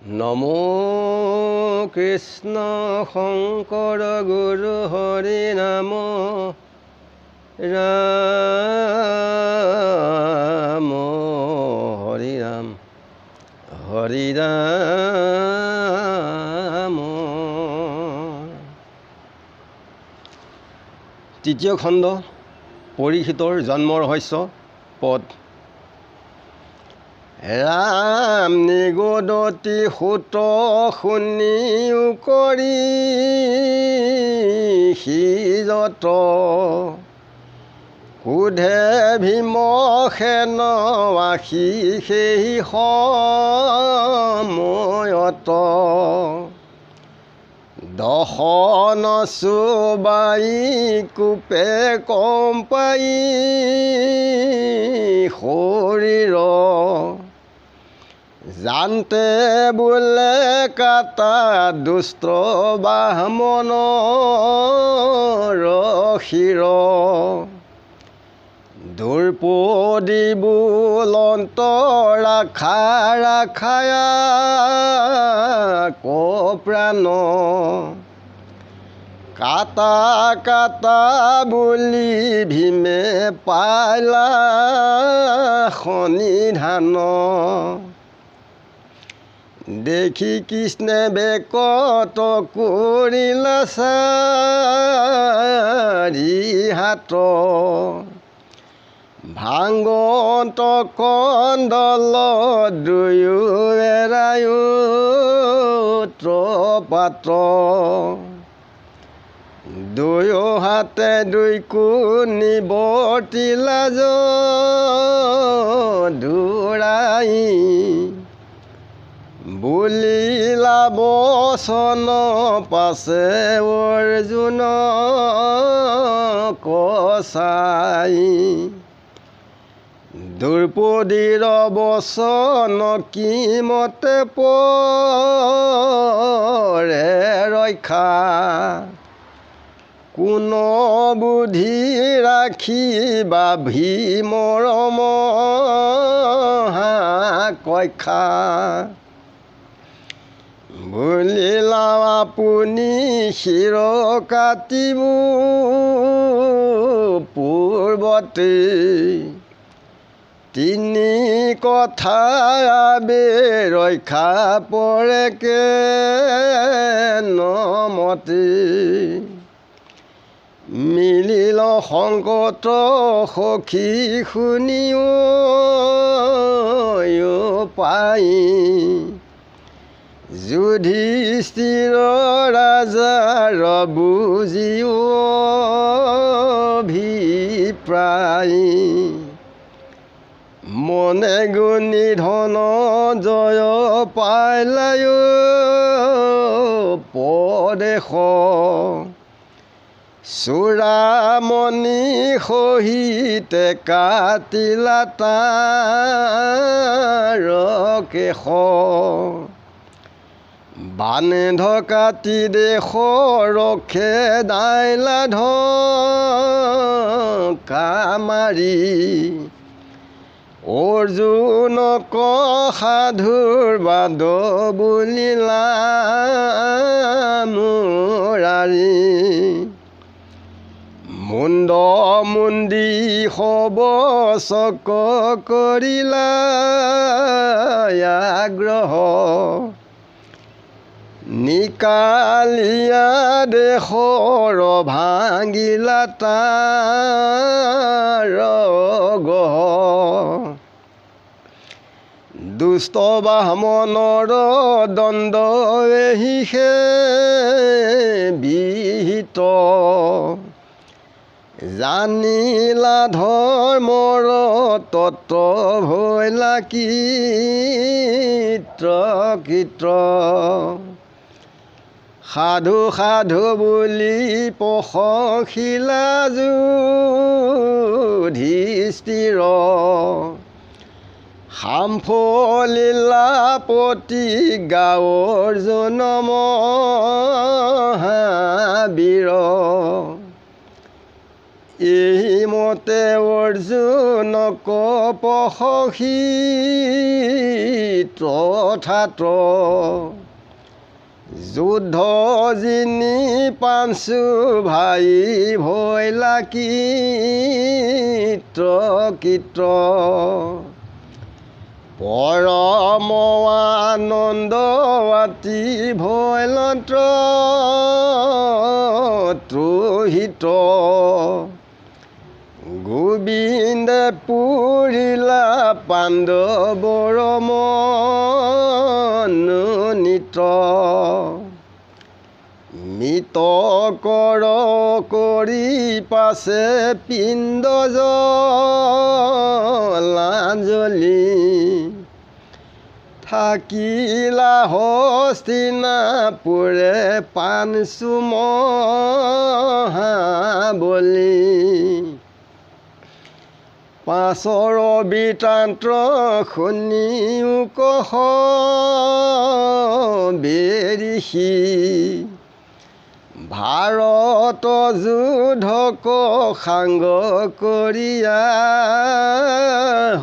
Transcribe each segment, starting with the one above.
নমো কৃষ্ণ শংকৰ গুৰু হৰি নাম ৰাম হৰি ৰাম হৰি ৰাম। তৃতীয় খণ্ড পৰীক্ষিতৰ জন্ম ৰহস্য পদ। ৰাম নিগদতি সুত শুনিও কৰি সিজত সোধে ভীমসেন আশী সেই সময়ত দশন চুবাই কোপে কম পাই শৰীৰ জানতে বোলে কাটা দুষ্ট বামনৰ শিৰ দ্ৰৌপদী বুলন্ত ৰাখায়া প্ৰাণ কাটা কাটা বুলি ভীমে পালা সন্নিধান দেখি কৃষ্ণে বেকত কৰিলা চাৰি হাত ভাংগত কণ্ডল দুয়ো এৰায়ো ত্ৰপাত দুয়ো হাতে দুই কোণি বৰ্তিলা দুৰাই বুলিলা বচন পাছে অৰ্জুন কচাই দ্ৰৌপদীৰ বচন কি মতে পৰে ৰক্ষা কোন বুদ্ধি ৰাখিবা ভীমৰ মহাকক্ষা বুলিলা আপুনি শিৰ কাটিব পূৰ্বতে তিনি কথা আবে ৰক্ষা পৰেকে নমতে মিলিল সংকট সখী শুনিও পাই যুধিষ্ঠিৰ ৰাজাৰ বুজিও ভিপ্ৰায় মনে গুণী ধন জয় পাইলায় পদেশ চূড়ামণি সহিতে কাটিলা তাৰ কেশ বান্ধ কাটি দেশ ৰখে দাইলা কামাৰি অৰ্জুনক সাধুৰ বাদ বুলিলা মুৰাৰী মুণ্ড মুণ্ডি সবচক কৰিলা আগ্ৰহ নিকালিয়া দেশৰ ভাঙিলা তাৰ গহ দুষ্ট বামনৰ দণ্ড এহিষে বিহিত জানিলা ধৰ্মৰ তত্ত্ব ভৈলা কৃত্ৰ সাধু সাধু বুলি প্ৰশংসিলা যুধিষ্ঠিৰ সামফলিলা প্ৰতিজ্ঞা অৰ্জুন মহাবীৰ এই মতে অৰ্জুনক পখি তথাত যুদ্ধ জিনি পাঞ্চু ভাই ভৈলা কীত্ৰ পৰম আনন্দ আতি ভৈলন্ত্ৰ ত্ৰোহিত গোবিন্দে পুৰিলা পাণ্ডৱৰ মনোনীত মৃত কৰ কৰি পাছে পিণ্ড জলাঞ্জলি থাকিলা হস্তিনাপুৰে পাঞ্চু মহাবলী পাছৰ বৃত্তান্ত শুনি কহ বেৰিষি ভাৰত যুদ্ধক সাংগ কৰিয়া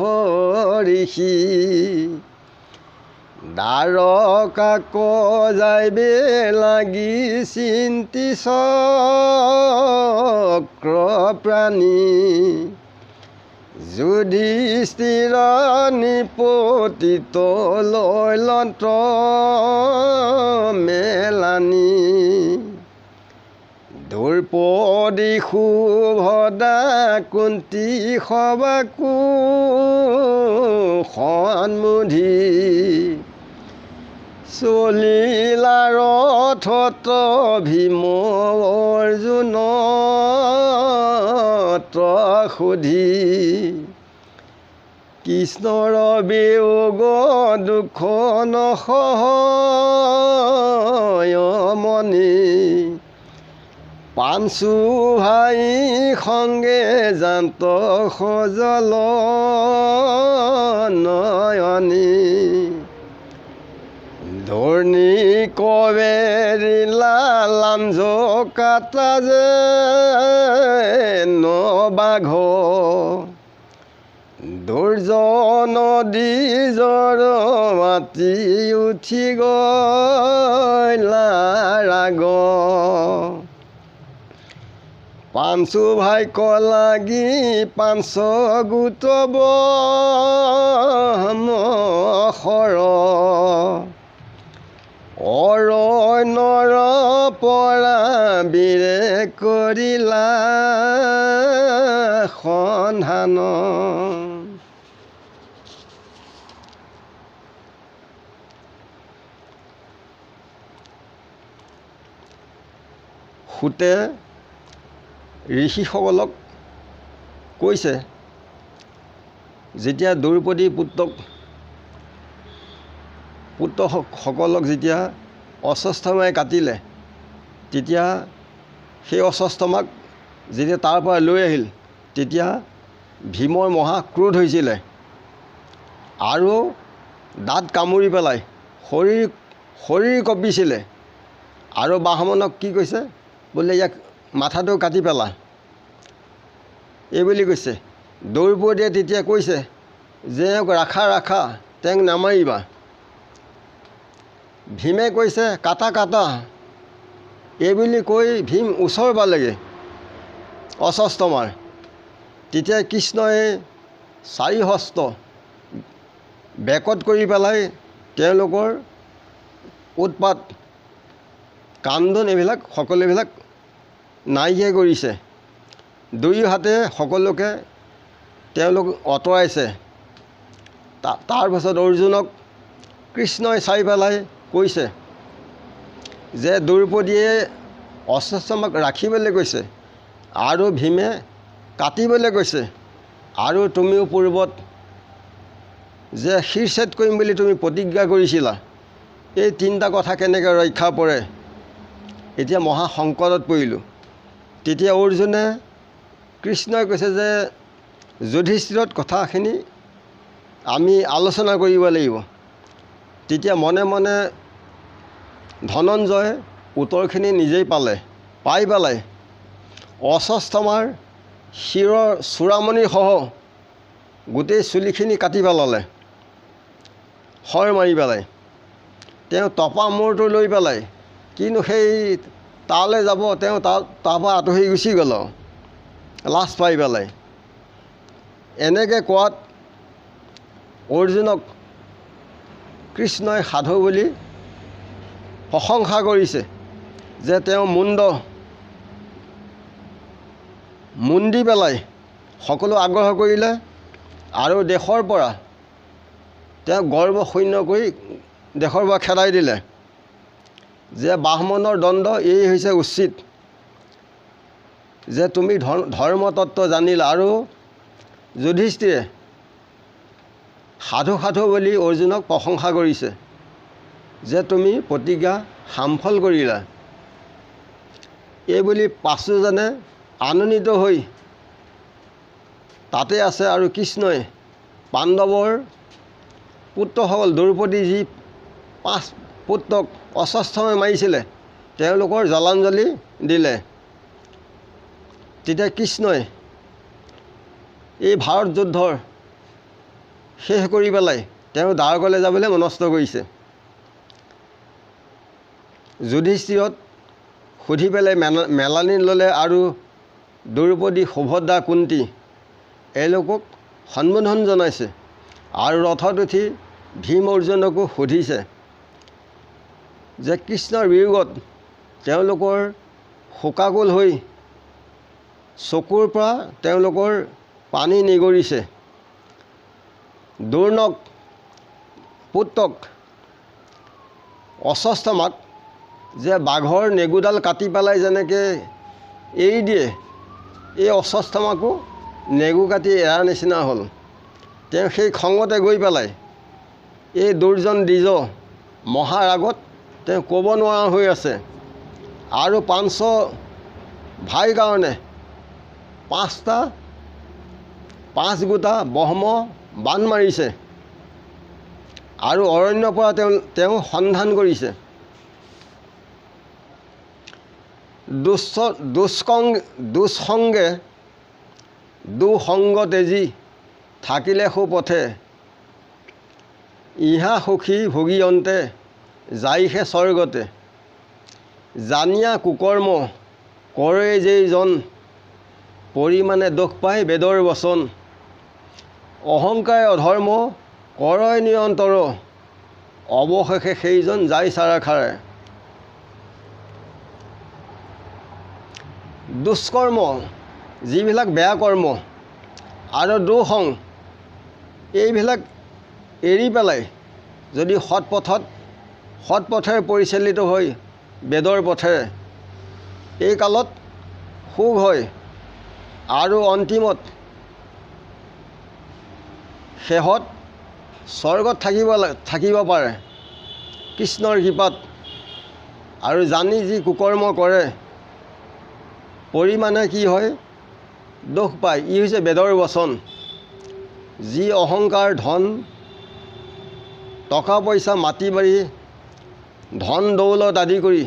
হৰিষি দ্বাৰকাক যাইবে লাগি চিন্তি চক্ৰ প্ৰাণী যুধিষ্ঠিৰ নিপতিত লৈলন্ত মেলানি দ্ৰৌপদী সুভদ্ৰা কুন্তী সবাকো সন্মুধি চলিলা ৰথত ভীম অৰ্জুন সুধি কৃষ্ণৰ বিয়োগ দুখ নসহয়মনি পাঞ্চু ভাই সংগে যান্ত সজল নয়নী ধৰ্ণী কবেৰিলা লাঞ্জ কাটা যে নবাঘ দুৰ্জন দ্বিজৰ মাতি উঠি গলা ৰাগ পাঞ্চু ভাইক লাগি পাঞ্চ গোট ব্ৰহ্মশৰ অৰণ্যৰ পৰা বীৰে কৰিলা সন্ধান সুতে ঋষিসকলক কৈছে যেতিয়া দ্ৰৌপদী পুত্ৰসকলক যেতিয়া অশ্বত্থামাই কাটিলে তেতিয়া সেই অশ্বত্থামাক যেতিয়া তাৰ পৰা লৈ আহিল তেতিয়া ভীমৰ মহাক্ৰোধ হৈছিলে আৰু দাঁত কামুৰি পেলাই শৰীৰ কঁপিছিলে আৰু বাহমনক কি কৈছে বোলে ইয়াক মাথাটো কাটি পেলা এইবুলি কৈছে দ্ৰৌপদীয়ে তেতিয়া কৈছে যে ৰাখা তেওঁক নামাৰিবা ভীমে কৈছে কাটা এইবুলি কৈ ভীম ওচৰ পালেগৈ অশ্বত্থামাৰ তেতিয়া কৃষ্ণই চাৰি হস্ত বেকত কৰি পেলাই তেওঁলোকৰ উৎপাত কান্দোন এইবিলাক সকলোবিলাক নাইকিয়া কৰিছে দুই হাতে সকলোকে তেওঁলোক আঁতৰাইছে তাৰপাছত অৰ্জুনক কৃষ্ণই চাই পেলাই কৈছে যে দ্ৰৌপদীয়ে অশ্বত্থামাক ৰাখিবলৈ কৈছে আৰু ভীমে কাটিবলৈ কৈছে আৰু তুমিও পূৰ্বত যে শিৰচ্ছেদ কৰিম বুলি তুমি প্ৰতিজ্ঞা কৰিছিলা এই তিনিটা কথা কেনেকৈ ৰক্ষা পৰে এতিয়া মহা সংকটত পৰিলোঁ তেতিয়া অৰ্জুনে কৃষ্ণই কৈছে যে যুধিষ্ঠিৰত কথাখিনি আমি আলোচনা কৰিব লাগিব তেতিয়া মনে মনে ধনঞ্জয় উত্তৰখিনি নিজেই পাই পেলাই অশ্বত্থামাৰ শিৰৰ চূড়ামণিসহ গোটেই চুলিখিনি কাটি পেলালে, শৰ মাৰি পেলাই। তেওঁ তপা মূৰটো লৈ পেলাই কিনো সেই তালৈ যাব, তেওঁ তাৰপৰা আঁতৰি গুচি গ'ল লাজ পাই পেলাই। এনেকৈ কোৱাত অৰ্জুনক কৃষ্ণই সাধু বুলি প্ৰশংসা কৰিছে যে তেওঁ মুণ্ডি পেলাই সকলো আগ্ৰহ কৰিলে আৰু দেশৰ পৰা তেওঁ গৰ্ব শূন্য কৰি দেশৰ পৰা খেদাই দিলে যে ব্ৰাহ্মণৰ দণ্ড এই হৈছে উচিত, যে তুমি ধৰ্মতত্ত্ব জানিলা। আৰু যুধিষ্ঠিৰে সাধু বুলি অৰ্জুনক প্ৰশংসা কৰিছে যে তুমি প্ৰতিজ্ঞা সামফল কৰিলা। এইবুলি পাঁচোজনে আনন্দিত হৈ তাতে আছে। আৰু কৃষ্ণই পাণ্ডৱৰ পুত্ৰসকল দ্ৰৌপদী যি 5 পুত্ৰক অস্বস্থামে মাৰিছিলে তেওঁলোকৰ জলাঞ্জলি দিলে। তেতিয়া কৃষ্ণই এই ভাৰত যুদ্ধৰ শেষ কৰি পেলাই তেওঁ দ্বাৰকলৈ যাবলৈ মনস্থ কৰিছে। যুধিষ্ঠিৰক সুধি পেলাই মেলানি ল'লে আৰু দ্ৰৌপদী, সুভদ্ৰা, কুন্তি এওঁলোকক সম্বোধন জনাইছে। আৰু ৰথত উঠি ভীম অৰ্জুনকো সুধিছে যে কৃষ্ণৰ বিয়োগত তেওঁলোকৰ শোকাকুল হৈ চকুৰ পৰা তেওঁলোকৰ পানী নিগৰিছে। দ্ৰোণক পুত্ৰক অশ্বত্থামাক যে বাঘৰ নেগুডাল কাটি পেলাই যেনেকৈ এৰি দিয়ে, এই অশ্বত্থামাকো নেগু কাটি এৰা নিচিনা হ'ল। তেওঁ সেই খঙতে গৈ পেলাই এই দুৰ্জন দ্বিজ মহাৰাগত তেওঁ ক'ব নোৱাৰা হৈ আছে। আৰু 500 ভাইৰ কাৰণে 5 গোটা ব্ৰহ্ম বাণ মাৰিছে আৰু অৰণ্যৰ পৰা তেওঁ সন্ধান কৰিছে। দুঃসংগে দুসংগ তেজি থাকিলে সুপথে, ইহা সুখী ভোগী অন্তে যাইহে স্বৰ্গতে। জানিয়া কুকৰ্ম কৰে যেইজন, পৰিমাণে দুখ পায় বেদৰ বচন। অহংকাৰে অধৰ্ম কৰে নিৰন্তৰ, অৱশেষে সেইজন যায় চাৰাখাৰে। দুষ্কৰ্ম যিবিলাক বেয়া কৰ্ম আৰু দুঃসং এইবিলাক এৰি পেলাই যদি সৎপথেৰে পৰিচালিত হৈ বেদৰ পথেৰে এই কালত সুখ হয় আৰু অন্তিমত শেহত স্বৰ্গত থাকিব পাৰে কৃষ্ণৰ কৃপাত। আৰু জানি যি কুকৰ্ম কৰে পৰিমাণে কি হয় দুখ পায়, ই হৈছে বেদৰ বচন। যি অহংকাৰ ধন টকা পইচা মাটি বাৰী ধন দৌলত আদি কৰি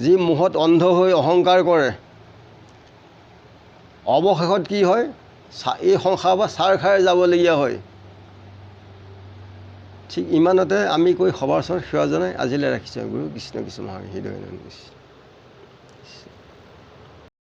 যি মোহত অন্ধ হৈ অহংকাৰ কৰে, অৱশেষত কি হয় এই সংসাৰৰ পৰা চাৰ খাই যাবলগীয়া হয়। ঠিক ইমানতে আমি কৈ সবাৰ ওচৰত সেৱা জনাই আজিলৈ ৰাখিছোঁ। গুৰু কৃষ্ণ কৃষ্ণ মহাবীৰ হৃদয়।